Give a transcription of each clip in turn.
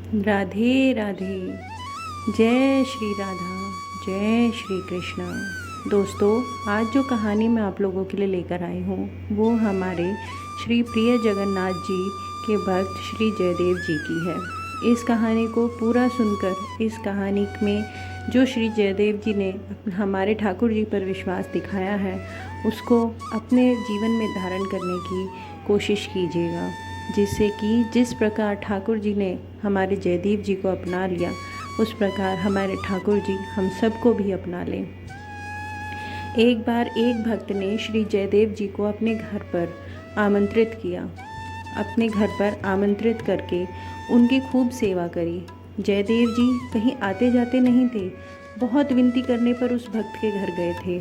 राधे राधे। जय श्री राधा, जय श्री कृष्णा। दोस्तों, आज जो कहानी मैं आप लोगों के लिए लेकर आई हूँ वो हमारे श्री प्रिय जगन्नाथ जी के भक्त श्री जयदेव जी की है। इस कहानी को पूरा सुनकर, इस कहानी में जो श्री जयदेव जी ने हमारे ठाकुर जी पर विश्वास दिखाया है उसको अपने जीवन में धारण करने की कोशिश कीजिएगा, जिससे कि जिस प्रकार ठाकुर जी ने हमारे जयदेव जी को अपना लिया उस प्रकार हमारे ठाकुर जी हम सबको भी अपना लें। एक बार एक भक्त ने श्री जयदेव जी को अपने घर पर आमंत्रित किया। अपने घर पर आमंत्रित करके उनकी खूब सेवा करी। जयदेव जी कहीं आते जाते नहीं थे, बहुत विनती करने पर उस भक्त के घर गए थे।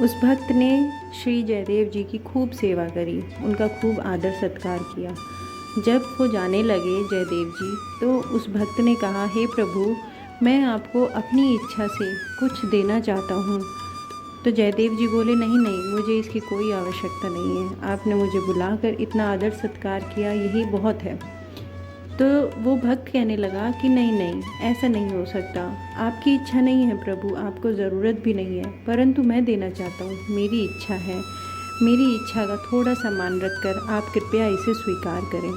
उस भक्त ने श्री जयदेव जी की खूब सेवा करी, उनका खूब आदर सत्कार किया। जब वो जाने लगे जयदेव जी, तो उस भक्त ने कहा, हे प्रभु, मैं आपको अपनी इच्छा से कुछ देना चाहता हूँ। तो जयदेव जी बोले, नहीं नहीं, मुझे इसकी कोई आवश्यकता नहीं है। आपने मुझे बुलाकर इतना आदर सत्कार किया, यही बहुत है। तो वो भक्त कहने लगा कि नहीं नहीं, ऐसा नहीं हो सकता। आपकी इच्छा नहीं है प्रभु, आपको ज़रूरत भी नहीं है, परंतु मैं देना चाहता हूँ, मेरी इच्छा है। मेरी इच्छा का थोड़ा सा मान रखकर आप कृपया इसे स्वीकार करें।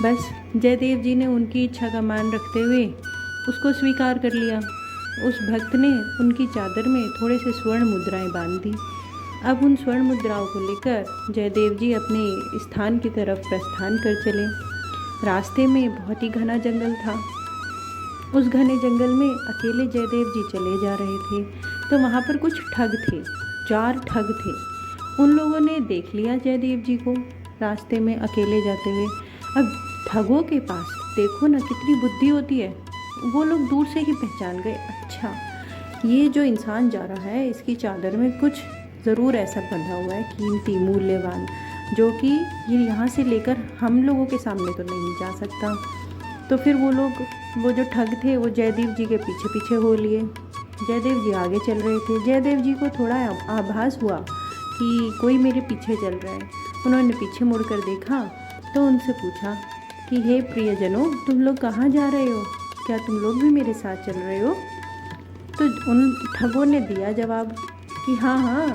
बस जयदेव जी ने उनकी इच्छा का मान रखते हुए उसको स्वीकार कर लिया। उस भक्त ने उनकी चादर में थोड़े से स्वर्ण मुद्राएं बांध दी। अब उन स्वर्ण मुद्राओं को लेकर जयदेव जी अपने स्थान की तरफ प्रस्थान कर चले। रास्ते में बहुत ही घना जंगल था। उस घने जंगल में अकेले जयदेव जी चले जा रहे थे, तो वहाँ पर कुछ ठग थे, 4 ठग थे। उन लोगों ने देख लिया जयदेव जी को रास्ते में अकेले जाते हुए। अब ठगों के पास देखो ना कितनी बुद्धि होती है, वो लोग दूर से ही पहचान गए, अच्छा ये जो इंसान जा रहा है इसकी चादर में कुछ ज़रूर ऐसा बंधा हुआ है कीमती मूल्यवान, जो कि ये यहाँ से लेकर हम लोगों के सामने तो नहीं जा सकता। तो फिर वो लोग, वो जो ठग थे, वो जयदेव जी के पीछे पीछे हो लिए। जयदेव जी आगे चल रहे थे। जयदेव जी को थोड़ा आभास हुआ कि कोई मेरे पीछे चल रहा है। उन्होंने पीछे मुड़कर देखा तो उनसे पूछा कि हे प्रियजनों, तुम लोग कहाँ जा रहे हो? क्या तुम लोग भी मेरे साथ चल रहे हो? तो उन ठगों ने दिया जवाब कि हाँ हाँ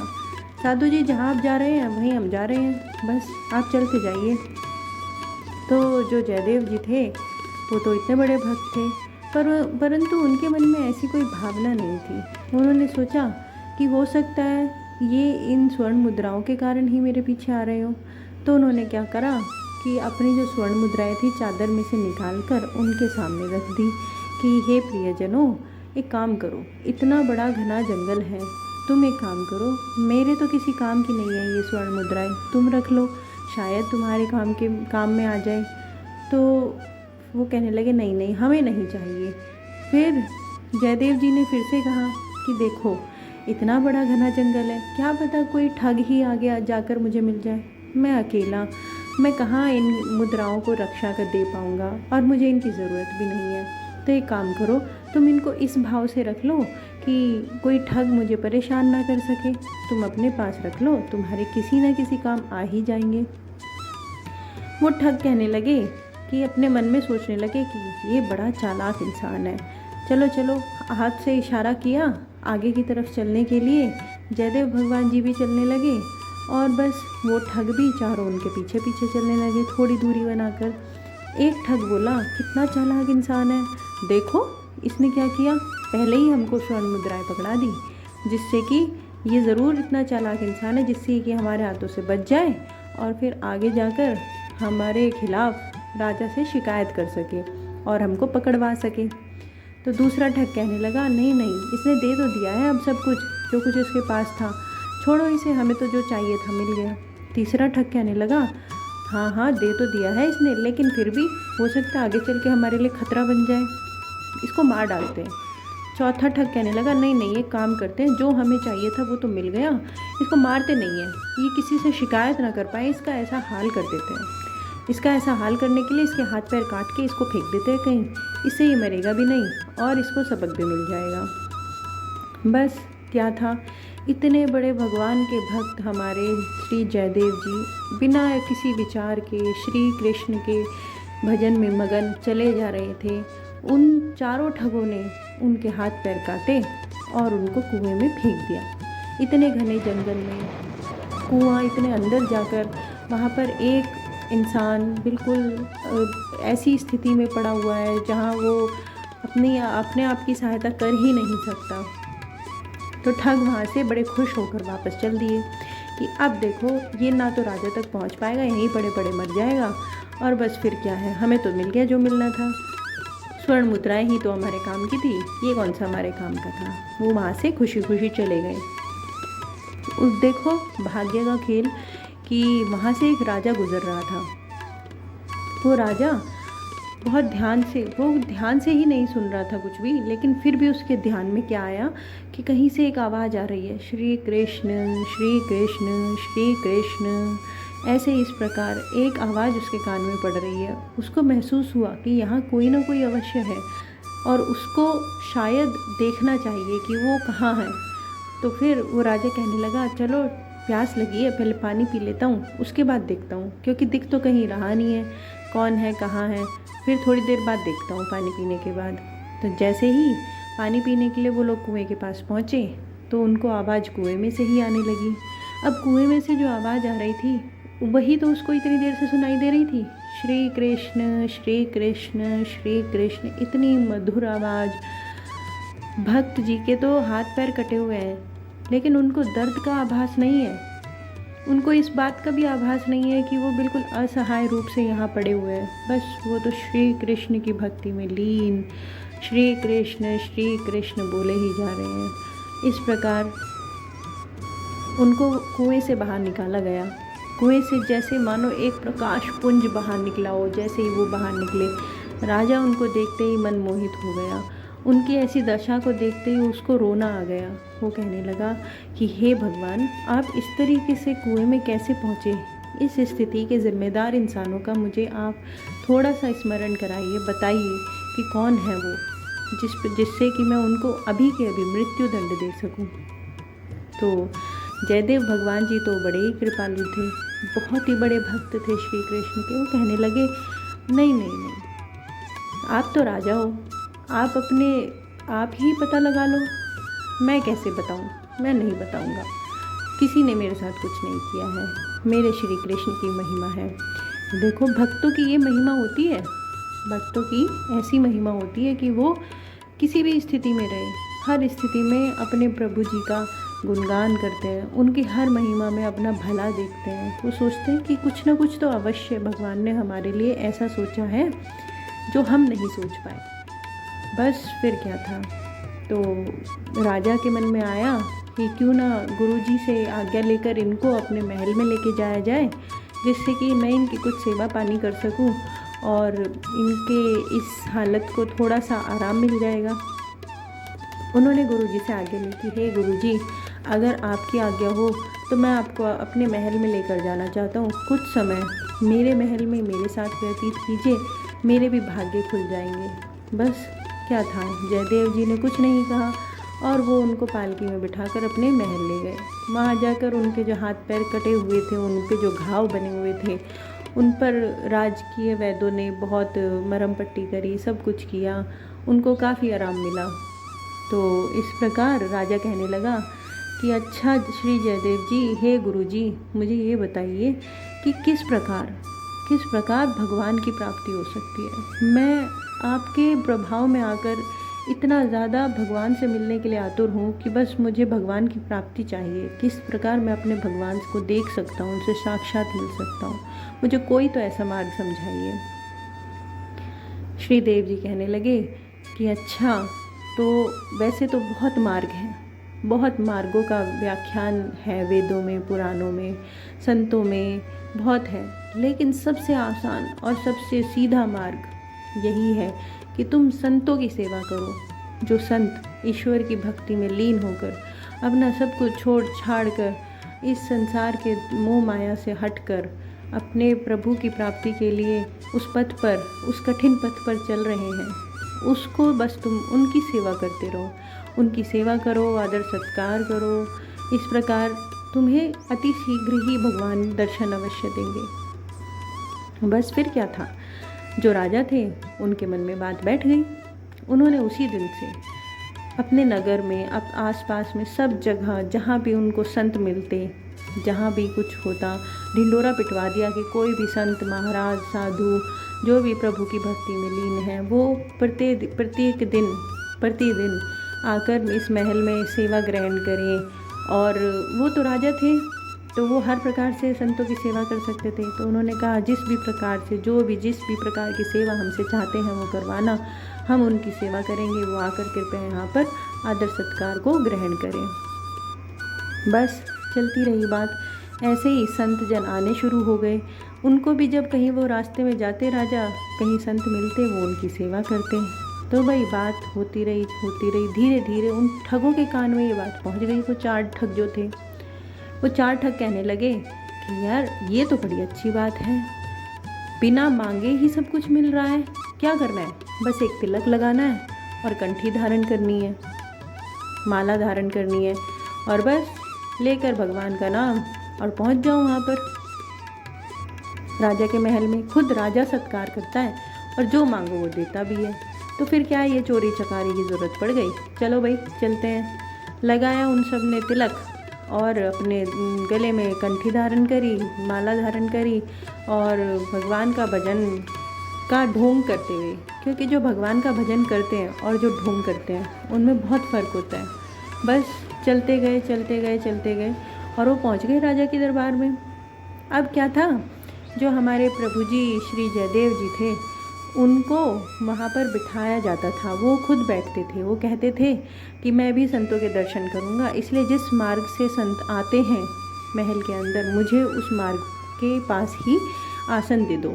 साधु जी, जहाँ आप जा रहे हैं वहीं हम जा रहे हैं, बस आप चलते जाइए। तो जो जयदेव जी थे वो तो इतने बड़े भक्त थे, परंतु उनके मन में ऐसी कोई भावना नहीं थी। उन्होंने सोचा कि हो सकता है ये इन स्वर्ण मुद्राओं के कारण ही मेरे पीछे आ रहे हो। तो उन्होंने क्या करा कि अपनी जो स्वर्ण मुद्राएं थी चादर में से निकाल कर उनके सामने रख दी कि हे प्रियजनों, एक काम करो, इतना बड़ा घना जंगल है, तुम एक काम करो, मेरे तो किसी काम की नहीं है ये स्वर्ण मुद्राएं, तुम रख लो, शायद तुम्हारे काम में आ जाए। तो वो कहने लगे, नहीं नहीं, हमें नहीं चाहिए। फिर जयदेव जी ने फिर से कहा कि देखो इतना बड़ा घना जंगल है, क्या पता कोई ठग ही आगे जाकर मुझे मिल जाए, मैं अकेला, मैं कहाँ इन मुद्राओं को रक्षा कर दे पाऊँगा, और मुझे इनकी ज़रूरत भी नहीं है। तो एक काम करो, तुम इनको इस भाव से रख लो कि कोई ठग मुझे परेशान ना कर सके, तुम अपने पास रख लो, तुम्हारे किसी न किसी काम आ ही जाएंगे। वो ठग कहने लगे कि अपने मन में सोचने लगे कि ये बड़ा चालाक इंसान है। चलो चलो, हाथ से इशारा किया आगे की तरफ चलने के लिए। जयदेव भगवान जी भी चलने लगे और बस वो ठग भी चारों उनके पीछे पीछे चलने लगे, थोड़ी दूरी बनाकर। एक ठग बोला, कितना चालाक इंसान है, देखो इसने क्या किया, पहले ही हमको स्वर्ण मुद्राएं पकड़ा दी, जिससे कि ये ज़रूर इतना चालाक इंसान है जिससे कि हमारे हाथों से बच जाए और फिर आगे जाकर हमारे खिलाफ राजा से शिकायत कर सके और हमको पकड़वा सके। तो दूसरा ठग कहने लगा, नहीं नहीं, इसने दे तो दिया है अब सब कुछ, जो कुछ इसके पास था, छोड़ो इसे, हमें तो जो चाहिए था मिल गया। तीसरा ठग कहने लगा, हाँ हाँ, दे तो दिया है इसने, लेकिन फिर भी हो सकता है आगे चल के हमारे लिए खतरा बन जाए, इसको मार डालते हैं। चौथा ठग कहने लगा, नहीं नहीं, एक काम करते हैं, जो हमें चाहिए था वो तो मिल गया, इसको मारते नहीं हैं, ये किसी से शिकायत ना कर पाए, इसका ऐसा हाल कर देते हैं। इसका ऐसा हाल करने के लिए इसके हाथ पैर काट के इसको फेंक देते हैं कहीं, इससे ये मरेगा भी नहीं और इसको सबक भी मिल जाएगा। बस क्या था, इतने बड़े भगवान के भक्त हमारे श्री जयदेव जी बिना किसी विचार के, श्री कृष्ण के भजन में मगन चले जा रहे थे, उन चारों ठगों ने उनके हाथ पैर काटे और उनको कुएं में फेंक दिया। इतने घने जंगल में कुआं, इतने अंदर जाकर वहाँ पर एक इंसान बिल्कुल ऐसी स्थिति में पड़ा हुआ है जहाँ वो अपने आप की सहायता कर ही नहीं सकता। तो ठग वहाँ से बड़े खुश होकर वापस चल दिए कि अब देखो ये ना तो राजा तक पहुँच पाएगा, यहीं पड़े पड़े मर जाएगा, और बस फिर क्या है, हमें तो मिल गया जो मिलना था। स्वर्ण मुद्राएं ही तो हमारे काम की थी, ये कौन सा हमारे काम का था। वो वहाँ से खुशी खुशी चले गए। देखो भाग्य का खेल कि वहाँ से एक राजा गुजर रहा था। वो राजा बहुत ध्यान से ही नहीं सुन रहा था कुछ भी, लेकिन फिर भी उसके ध्यान में क्या आया कि कहीं से एक आवाज़ आ रही है, श्री कृष्ण श्री कृष्ण श्री कृष्ण। ऐसे इस प्रकार एक आवाज़ उसके कान में पड़ रही है। उसको महसूस हुआ कि यहाँ कोई ना कोई अवश्य है और उसको शायद देखना चाहिए कि वो कहाँ है। तो फिर वो राजा कहने लगा, चलो प्यास लगी है, पहले पानी पी लेता हूँ, उसके बाद देखता हूँ, क्योंकि दिख तो कहीं रहा नहीं है, कौन है कहाँ है, फिर थोड़ी देर बाद देखता हूँ पानी पीने के बाद। तो जैसे ही पानी पीने के लिए वो लोग कुएं के पास पहुँचे तो उनको आवाज़ कुएं में से ही आने लगी। अब कुएं में से जो आवाज़ आ रही थी वही तो उसको इतनी देर से सुनाई दे रही थी, श्री कृष्ण श्री कृष्ण श्री कृष्ण। इतनी मधुर आवाज़। भक्त जी के तो हाथ पैर कटे हुए हैं, लेकिन उनको दर्द का आभास नहीं है, उनको इस बात का भी आभास नहीं है कि वो बिल्कुल असहाय रूप से यहाँ पड़े हुए हैं। बस वो तो श्री कृष्ण की भक्ति में लीन श्री कृष्ण बोले ही जा रहे हैं। इस प्रकार उनको कुएं से बाहर निकाला गया। कुएं से जैसे मानो एक प्रकाश पुंज बाहर निकला हो, जैसे ही वो बाहर निकले राजा उनको देखते ही मन मोहित हो गया। उनकी ऐसी दशा को देखते ही उसको रोना आ गया। वो कहने लगा कि हे भगवान, आप इस तरीके से कुएं में कैसे पहुँचे। इस स्थिति के ज़िम्मेदार इंसानों का मुझे आप थोड़ा सा स्मरण कराइए, बताइए कि कौन है वो, जिससे कि मैं उनको अभी के अभी मृत्यु दंड दे सकूं। तो जयदेव भगवान जी तो बड़े ही कृपालु थे, बहुत ही बड़े भक्त थे श्री कृष्ण के। वो कहने लगे, नहीं नहीं नहीं, आप तो राजा हो, आप ही पता लगा लो, मैं कैसे बताऊं, मैं नहीं बताऊंगा, किसी ने मेरे साथ कुछ नहीं किया है, मेरे श्री कृष्ण की महिमा है। देखो भक्तों की ये महिमा होती है, भक्तों की ऐसी महिमा होती है कि वो किसी भी स्थिति में रहे, हर स्थिति में अपने प्रभु जी का गुणगान करते हैं, उनकी हर महिमा में अपना भला देखते हैं। वो सोचते हैं कि कुछ ना कुछ तो अवश्य भगवान ने हमारे लिए ऐसा सोचा है जो हम नहीं सोच पाए। बस फिर क्या था, तो राजा के मन में आया कि क्यों ना गुरुजी से आज्ञा लेकर इनको अपने महल में लेके जाया जाए, जिससे कि मैं इनकी कुछ सेवा पानी कर सकूं और इनके इस हालत को थोड़ा सा आराम मिल जाएगा। उन्होंने गुरुजी से आज्ञा ली कि हे गुरुजी, अगर आपकी आज्ञा हो तो मैं आपको अपने महल में लेकर जाना चाहता हूँ, कुछ समय मेरे महल में मेरे साथ व्यतीत कीजिए, मेरे भी भाग्य खुल जाएंगे। बस क्या था, जयदेव जी ने कुछ नहीं कहा और वो उनको पालकी में बिठाकर अपने महल ले गए। वहाँ जाकर उनके जो हाथ पैर कटे हुए थे, उन पे जो घाव बने हुए थे, उन पर राजकीय वैद्यों ने बहुत मरहम पट्टी करी, सब कुछ किया, उनको काफ़ी आराम मिला। तो इस प्रकार राजा कहने लगा कि अच्छा श्री जयदेव जी, हे गुरुजी, मुझे ये बताइए कि किस प्रकार भगवान की प्राप्ति हो सकती है। मैं आपके प्रभाव में आकर इतना ज़्यादा भगवान से मिलने के लिए आतुर हूँ कि बस मुझे भगवान की प्राप्ति चाहिए। किस प्रकार मैं अपने भगवान को देख सकता हूँ, उनसे साक्षात मिल सकता हूँ, मुझे कोई तो ऐसा मार्ग समझाइए। श्री देव जी कहने लगे कि अच्छा, तो वैसे तो बहुत मार्ग हैं, बहुत मार्गों का व्याख्यान है वेदों में, पुराणों में, संतों में बहुत है, लेकिन सबसे आसान और सबसे सीधा मार्ग यही है कि तुम संतों की सेवा करो। जो संत ईश्वर की भक्ति में लीन होकर अपना सब कुछ छोड़ छाड़ कर इस संसार के मोह माया से हटकर अपने प्रभु की प्राप्ति के लिए उस पथ पर, उस कठिन पथ पर चल रहे हैं, उसको बस तुम उनकी सेवा करते रहो, उनकी सेवा करो, आदर सत्कार करो। इस प्रकार तुम्हें अति शीघ्र ही भगवान दर्शन अवश्य देंगे। बस फिर क्या था, जो राजा थे उनके मन में बात बैठ गई। उन्होंने उसी दिन से अपने नगर में, अब आसपास में सब जगह जहाँ भी उनको संत मिलते, जहाँ भी कुछ होता, ढिंडोरा पिटवा दिया कि कोई भी संत महाराज साधु जो भी प्रभु की भक्ति में लीन है वो प्रतिदिन आकर इस महल में सेवा ग्रहण करें। और वो तो राजा थे तो वो हर प्रकार से संतों की सेवा कर सकते थे। तो उन्होंने कहा जिस भी प्रकार की सेवा हमसे चाहते हैं वो करवाना, हम उनकी सेवा करेंगे, वो आकर कृपया यहाँ पर आदर सत्कार को ग्रहण करें। बस चलती रही बात। ऐसे ही संत जन आने शुरू हो गए। उनको भी जब कहीं वो रास्ते में जाते राजा, कहीं संत मिलते, वो उनकी सेवा करते। तो भाई बात होती रही। धीरे धीरे उन ठगों के कान में ये बात पहुंच गई। वो 4 ठग जो थे, वो 4 ठग कहने लगे कि यार ये तो बड़ी अच्छी बात है, बिना मांगे ही सब कुछ मिल रहा है। क्या करना है? बस एक तिलक लगाना है और कंठी धारण करनी है, माला धारण करनी है, और बस लेकर भगवान का नाम और पहुंच जाओ वहाँ पर राजा के महल में। खुद राजा सत्कार करता है और जो मांगो वो देता भी है। तो फिर क्या ये चोरी चकारी की ज़रूरत पड़ गई? चलो भाई चलते हैं। लगाया उन सब ने तिलक और अपने गले में कंठी धारण करी, माला धारण करी, और भगवान का भजन का ढोंग करते हुए, क्योंकि जो भगवान का भजन करते हैं और जो ढोंग करते हैं उनमें बहुत फ़र्क होता है। बस चलते गए और वो पहुंच गए राजा के दरबार में। अब क्या था, जो हमारे प्रभु जी श्री जयदेव जी थे उनको वहाँ पर बिठाया जाता था। वो खुद बैठते थे। वो कहते थे कि मैं भी संतों के दर्शन करूँगा, इसलिए जिस मार्ग से संत आते हैं महल के अंदर, मुझे उस मार्ग के पास ही आसन दे दो।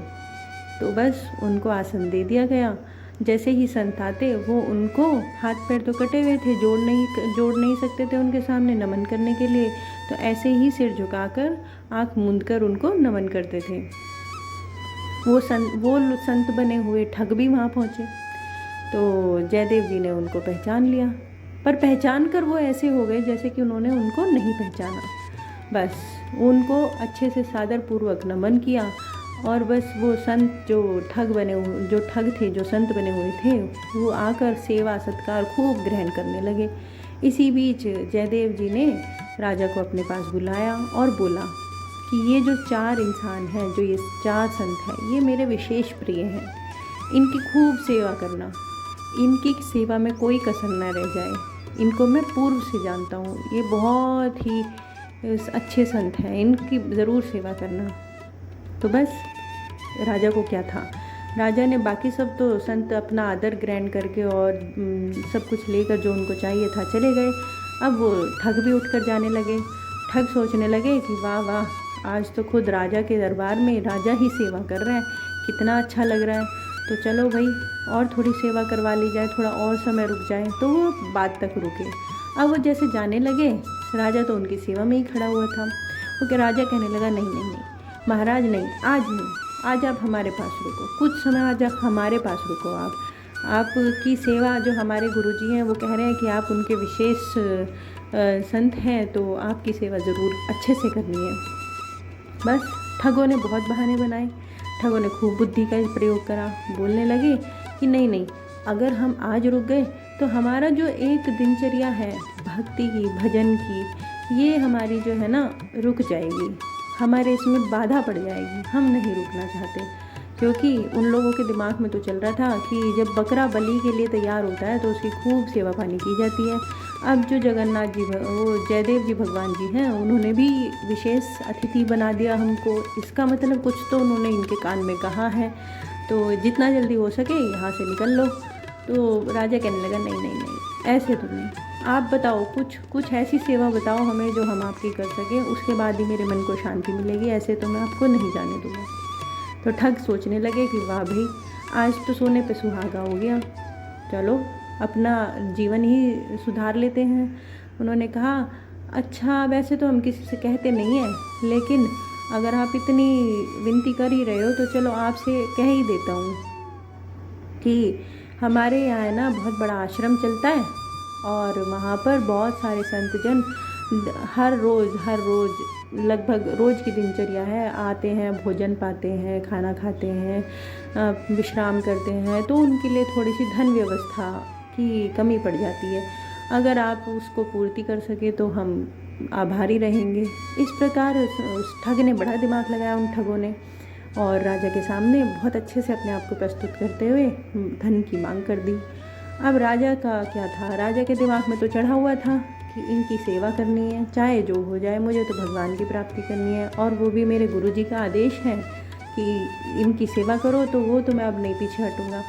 तो बस उनको आसन दे दिया गया। जैसे ही संत आते वो उनको, हाथ पैर तो कटे हुए थे, जोड़ नहीं सकते थे उनके सामने नमन करने के लिए, तो ऐसे ही सिर झुकाकर आँख मूंद कर उनको नमन करते थे। वो संत बने हुए ठग भी वहाँ पहुँचे। तो जयदेव जी ने उनको पहचान लिया, पर पहचान कर वो ऐसे हो गए जैसे कि उन्होंने उनको नहीं पहचाना। बस उनको अच्छे से सादर पूर्वक नमन किया, और बस वो संत जो ठग थे, जो संत बने हुए थे, वो आकर सेवा सत्कार खूब ग्रहण करने लगे। इसी बीच जयदेव जी ने राजा को अपने पास बुलाया और बोला कि ये जो 4 इंसान हैं, जो ये 4 संत हैं, ये मेरे विशेष प्रिय हैं। इनकी खूब सेवा करना, इनकी सेवा में कोई कसर न रह जाए। इनको मैं पूर्व से जानता हूँ, ये बहुत ही अच्छे संत हैं, इनकी ज़रूर सेवा करना। तो बस राजा को क्या था, राजा ने बाकी सब तो संत अपना आदर ग्रहण करके और सब कुछ लेकर जो उनको चाहिए था चले गए। अब वो ठग भी उठकर जाने लगे। ठग सोचने लगे कि वाह वाह, आज तो खुद राजा के दरबार में राजा ही सेवा कर रहा है, कितना अच्छा लग रहा है। तो चलो भाई और थोड़ी सेवा करवा ली जाए, थोड़ा और समय रुक जाए। तो वो बात तक रुके। अब वो जैसे जाने लगे, राजा तो उनकी सेवा में ही खड़ा हुआ था। वो क्या, राजा कहने लगा नहीं महाराज, नहीं, आज आप हमारे पास रुको, कुछ समय आज आप हमारे पास रुको। आपकी सेवा, जो हमारे गुरुजी हैं वो कह रहे हैं कि आप उनके विशेष संत हैं, तो आपकी सेवा ज़रूर अच्छे से करनी है। बस ठगों ने बहुत बहाने बनाए, ठगों ने खूब बुद्धि का प्रयोग करा। बोलने लगे कि नहीं, अगर हम आज रुक गए तो हमारा जो एक दिनचर्या है भक्ति की, भजन की, ये हमारी जो है ना रुक जाएगी, हमारे इसमें बाधा पड़ जाएगी। हम नहीं रुकना चाहते, क्योंकि उन लोगों के दिमाग में तो चल रहा था कि जब बकरा बलि के लिए तैयार होता है तो उसकी खूब सेवा पानी की जाती है। अब जो जगन्नाथ जी, वो जयदेव जी भगवान जी हैं, उन्होंने भी विशेष अतिथि बना दिया हमको। इसका मतलब कुछ तो उन्होंने इनके कान में कहा है, तो जितना जल्दी हो सके यहाँ से निकल लो। तो राजा कहने लगा नहीं, ऐसे तो नहीं, आप बताओ, कुछ ऐसी सेवा बताओ हमें जो हम आपकी कर सकें, उसके बाद ही मेरे मन को शांति मिलेगी, ऐसे तो मैं आपको नहीं जाने दूँगा। तो ठग सोचने लगे कि वाह भाई, आज तो सोने पे सुहागा हो गया, चलो अपना जीवन ही सुधार लेते हैं। उन्होंने कहा अच्छा, वैसे तो हम किसी से कहते नहीं हैं, लेकिन अगर आप इतनी विनती कर ही रहे हो तो चलो आपसे कह ही देता हूँ कि हमारे यहाँ है ना बहुत बड़ा आश्रम चलता है, और वहाँ पर बहुत सारे संतजन हर रोज़ लगभग रोज़ की दिनचर्या है, आते हैं, भोजन पाते हैं, खाना खाते हैं, विश्राम करते हैं, तो उनके लिए थोड़ी सी धन व्यवस्था की कमी पड़ जाती है। अगर आप उसको पूर्ति कर सके तो हम आभारी रहेंगे। इस प्रकार उस ठग ने बड़ा दिमाग लगाया, उन ठगों ने, और राजा के सामने बहुत अच्छे से अपने आप को प्रस्तुत करते हुए धन की मांग कर दी। अब राजा का क्या था, राजा के दिमाग में तो चढ़ा हुआ था कि इनकी सेवा करनी है, चाहे जो हो जाए, मुझे तो भगवान की प्राप्ति करनी है, और वो भी मेरे गुरुजी का आदेश है कि इनकी सेवा करो, तो वो तो मैं अब नहीं पीछे हटूँगा।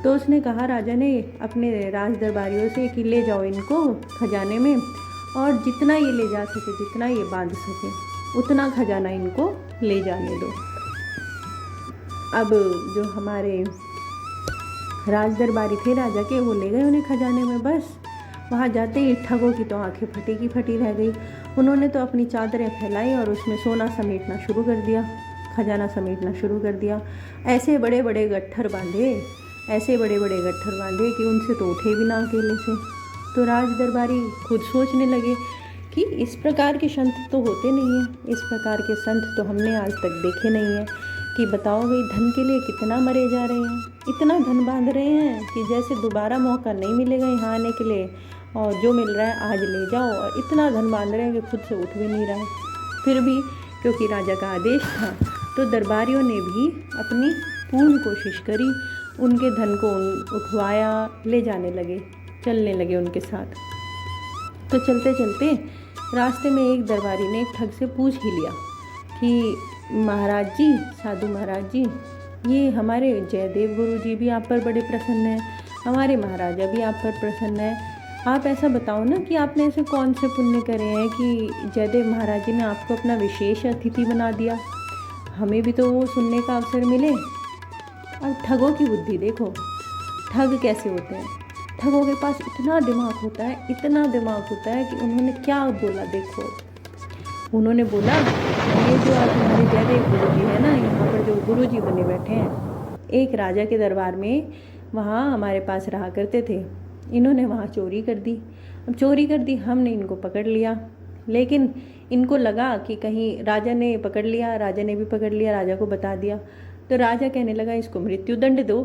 तो उसने कहा, राजा ने अपने राज दरबारियों से कि ले जाओ इनको खजाने में, और जितना ये ले जा सके, जितना ये बांध सके, उतना खजाना इनको ले जाने दो। अब जो हमारे राज दरबारी थे राजा के, वो ले गए उन्हें खजाने में। बस वहाँ जाते ही ठगों की तो आंखें फटी की फटी रह गई। उन्होंने तो अपनी चादरें फैलाई और उसमें सोना समेटना शुरू कर दिया, खजाना समेटना शुरू कर दिया। ऐसे बड़े बड़े गट्ठर बांधे, ऐसे बड़े बड़े गट्ठर बांधे कि उनसे तो उठे भी ना अकेले से। तो राज दरबारी खुद सोचने लगे कि इस प्रकार के संत तो होते नहीं हैं, इस प्रकार के संत तो हमने आज तक देखे नहीं हैं, कि बताओ भाई धन के लिए कितना मरे जा रहे हैं, इतना धन बांध रहे हैं कि जैसे दोबारा मौका नहीं मिलेगा यहाँ आने के लिए, और जो मिल रहा है आज ले जाओ, और इतना धन बांध रहे हैं कि खुद से उठ भी नहीं रहा है। फिर भी क्योंकि राजा का आदेश था, तो दरबारियों ने भी अपनी पूर्ण कोशिश करी, उनके धन को उठवाया, ले जाने लगे, चलने लगे उनके साथ। तो चलते चलते रास्ते में एक दरबारी ने एक ठग से पूछ ही लिया कि महाराज जी, साधु महाराज जी, ये हमारे जयदेव गुरु जी भी आप पर बड़े प्रसन्न हैं, हमारे महाराजा भी आप पर प्रसन्न हैं, आप ऐसा बताओ ना कि आपने ऐसे कौन से पुण्य करे हैं कि जयदेव महाराज जी ने आपको अपना विशेष अतिथि बना दिया, हमें भी तो वो सुनने का अवसर मिले। और ठगों की बुद्धि देखो, ठग कैसे होते हैं। ठगों के पास इतना दिमाग होता है, इतना दिमाग होता है कि उन्होंने क्या बोला देखो। उन्होंने बोला, ये जो आज हमारे जयदेव गुरु जी है ना, यहाँ पर जो गुरु जी बने बैठे हैं, एक राजा के दरबार में वहाँ हमारे पास रहा करते थे, इन्होंने वहाँ चोरी कर दी। अब चोरी कर दी, हमने इनको पकड़ लिया, लेकिन इनको लगा कि कहीं राजा ने पकड़ लिया, राजा ने भी पकड़ लिया, राजा को बता दिया, तो राजा कहने लगा इसको मृत्यु दंड दो।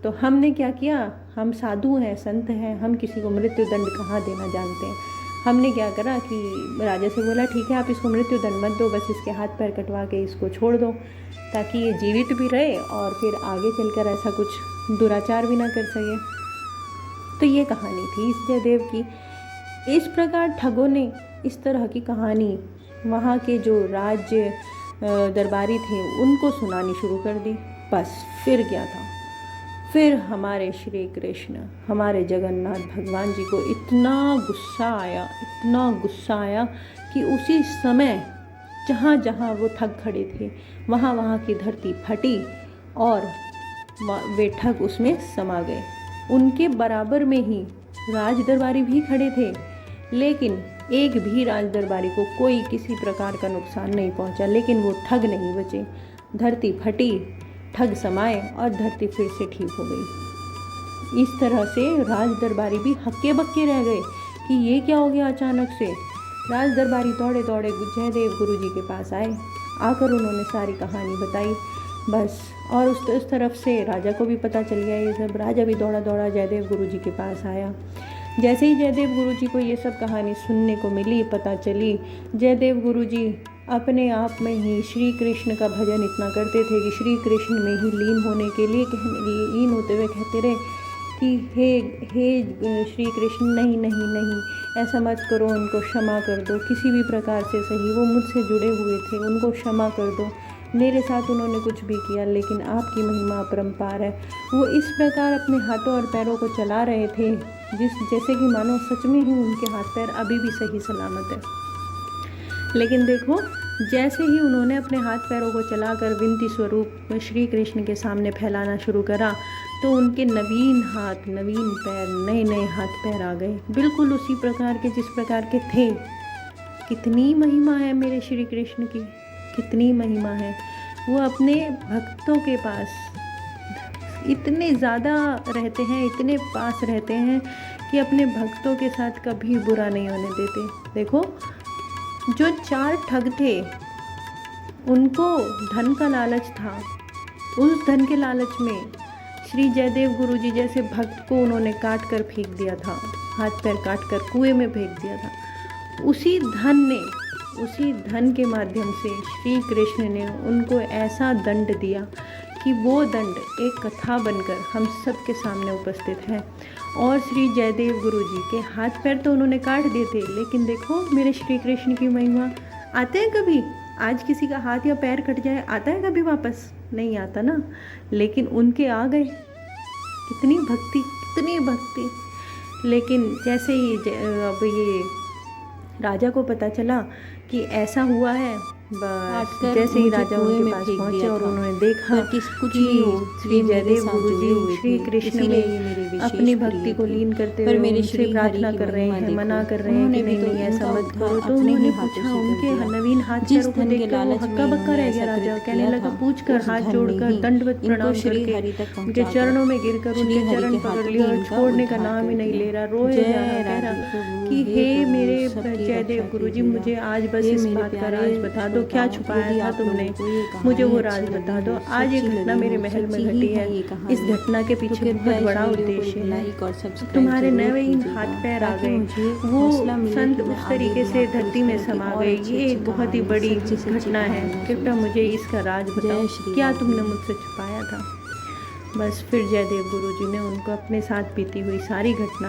तो हमने क्या किया, हम साधु हैं, संत हैं, हम किसी को मृत्यु दंड कहाँ देना जानते हैं। हमने क्या करा कि राजा से बोला, ठीक है आप इसको मृत्यु दंड मत दो, बस इसके हाथ पैर कटवा के इसको छोड़ दो, ताकि ये जीवित भी रहे और फिर आगे चलकर ऐसा कुछ दुराचार भी ना कर सके। तो ये कहानी थी इस जयदेव की। इस प्रकार ठगों ने इस तरह की कहानी वहाँ के जो राज्य दरबारी थे उनको सुनानी शुरू कर दी। बस फिर क्या था, फिर हमारे श्री कृष्ण, हमारे जगन्नाथ भगवान जी को इतना गुस्सा आया, इतना गुस्सा आया कि उसी समय जहाँ जहाँ वो ठग खड़े थे वहाँ वहाँ की धरती फटी और वे ठग उसमें समा गए। उनके बराबर में ही राज दरबारी भी खड़े थे, लेकिन एक भी राज दरबारी को कोई किसी प्रकार का नुकसान नहीं पहुंचा, लेकिन वो ठग नहीं बचे। धरती फटी, ठग समाए और धरती फिर से ठीक हो गई। इस तरह से राज दरबारी भी हक्के बक्के रह गए कि ये क्या हो गया अचानक से। राज दरबारी दौड़े दौड़े जयदेव गुरु जी के पास आए, आकर उन्होंने सारी कहानी बताई। बस, और उस तरफ से राजा को भी पता चल गया ये सब। राजा भी दौड़ा दौड़ा जयदेव गुरु जी के पास आया। जैसे ही जयदेव गुरु जी को ये सब कहानी सुनने को मिली, पता चली, जयदेव गुरु जी अपने आप में ही श्री कृष्ण का भजन इतना करते थे कि श्री कृष्ण में ही लीन होने के लिए लीन होते हुए कहते रहे कि हे श्री कृष्ण, नहीं नहीं नहीं, ऐसा मत करो, उनको क्षमा कर दो, किसी भी प्रकार से सही, वो मुझसे जुड़े हुए थे, उनको क्षमा कर दो, मेरे साथ उन्होंने कुछ भी किया लेकिन आपकी महिमा अपरंपार है। वो इस प्रकार अपने हाथों और पैरों को चला रहे थे जैसे कि मानो सच में ही उनके हाथ पैर अभी भी सही सलामत है। लेकिन देखो, जैसे ही उन्होंने अपने हाथ पैरों को चलाकर विनती स्वरूप श्री कृष्ण के सामने फैलाना शुरू करा, तो उनके नवीन हाथ, नवीन पैर, नए नए हाथ पैर आ गए, बिल्कुल उसी प्रकार के जिस प्रकार के थे। कितनी महिमा है मेरे श्री कृष्ण की, कितनी महिमा है। वो अपने भक्तों के पास इतने ज़्यादा रहते हैं, इतने पास रहते हैं कि अपने भक्तों के साथ कभी बुरा नहीं होने देते। देखो, जो 4 ठग थे उनको धन का लालच था। उस धन के लालच में श्री जयदेव गुरुजी जैसे भक्त को उन्होंने काट कर फेंक दिया था, हाथ पैर काट कर कुएं में फेंक दिया था। उसी धन के माध्यम से श्री कृष्ण ने उनको ऐसा दंड दिया कि वो दंड एक कथा बनकर हम सब के सामने उपस्थित है। और श्री जयदेव गुरुजी के हाथ पैर तो उन्होंने काट दिए थे, लेकिन देखो मेरे श्री कृष्ण की महिमा। आते हैं कभी? आज किसी का हाथ या पैर कट जाए आता है कभी वापस? नहीं आता ना। लेकिन उनके आ गए। कितनी भक्ति। लेकिन जैसे ही अब ये राजा को पता चला कि ऐसा हुआ है, बस जैसे ही राजा उनके पास पहुंचे और उन्होंने देखा कि श्री जयदेव गुरुजी श्री कृष्ण में अपनी भक्ति को लीन करते हुए उनसे प्रार्थना कर रहे हैं, मना कर रहे हैं कि नहीं ऐसा मत करो। तो उन्होंने पूछा, उनके नवीन हाथ पैरों को देखकर वो हक्का बक्का रह गया। राजा कहने लगा, पूछ कर हाथ जोड़कर दंडवत प्रणाम करके उनके चरणों में गिरकर उनके चरण पकड़ लिया और छोड़ने का नाम ही नहीं ले रहा। रोए जा रहा, कह रहा कि हे मेरे जयदेव गुरुजी, मुझे आज बस इस बात का राज बता दो, क्या छुपाया था तुमने, मुझे वो राज बता दो। आज ये घटना मेरे महल में घटी है। इस घटना के पीछे बहुत बड़ा उद्देश्य है। तुम्हारे नवीन हाथ पैर आ गए, वो संत उस तरीके से धरती में समा गए। ये एक बहुत ही बड़ी घटना है। कृपया मुझे इसका राज बताओ, क्या तुमने मुझसे छुपाया था? बस फिर जयदेव गुरुजी ने उनको अपने साथ बीती हुई सारी घटना